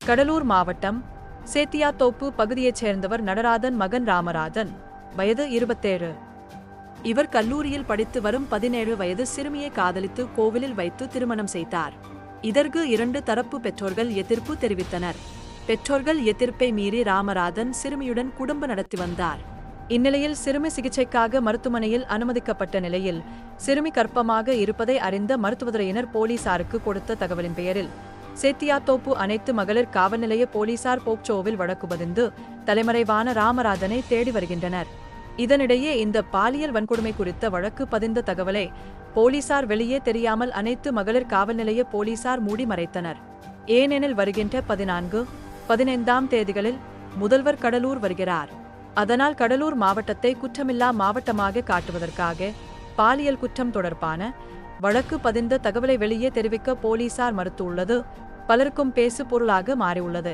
கடலூர் மாவட்டம் சேத்தியாத்தோப்பு பகுதியைச் சேர்ந்தவர் நடராதன் மகன் ராமராஜன், வயது 27. இவர் கல்லூரியில் படித்து வரும் 17 வயது சிறுமியை காதலித்து கோவிலில் வைத்து திருமணம் செய்தார். இதற்கு 2 தரப்பு பெற்றோர்கள் எதிர்ப்பு தெரிவித்தனர். பெற்றோர்கள் எதிர்ப்பை மீறி ராமராஜன் சிறுமியுடன் குடும்பம் நடத்தி வந்தார். இந்நிலையில் சிறுமி சிகிச்சைக்காக மருத்துவமனையில் அனுமதிக்கப்பட்ட நிலையில் சிறுமி கர்ப்பமாக இருப்பதை அறிந்த மருத்துவத்துறையினர் போலீசாருக்கு கொடுத்த தகவலின் பெயரில் சேத்தியாத்தோப்பு அனைத்து மகளிர் காவல் நிலைய போலீசார் போக்சோவில் வழக்கு பதிந்து தலைமறைவான ராமராஜனை தேடி வருகின்றனர். இதனிடையே இந்த பாலியல் வன்கொடுமை குறித்த வழக்கு பதிந்த தகவலை போலீசார் வெளியே தெரியாமல் அனைத்து மகளிர் காவல் நிலைய போலீசார் மூடி மறைத்தனர். ஏனெனில் வருகின்ற 14, 15ஆம் தேதிகளில் முதல்வர் கடலூர் வருகிறார். அதனால் கடலூர் மாவட்டத்தை குற்றமில்லா மாவட்டமாக காட்டுவதற்காக பாலியல் குற்றம் தொடர்பான வழக்கு பதிந்த தகவலை வெளியே தெரிவிக்க போலீசார் மறுத்துள்ளது பலருக்கும் பேசு பொருளாக மாறியுள்ளது.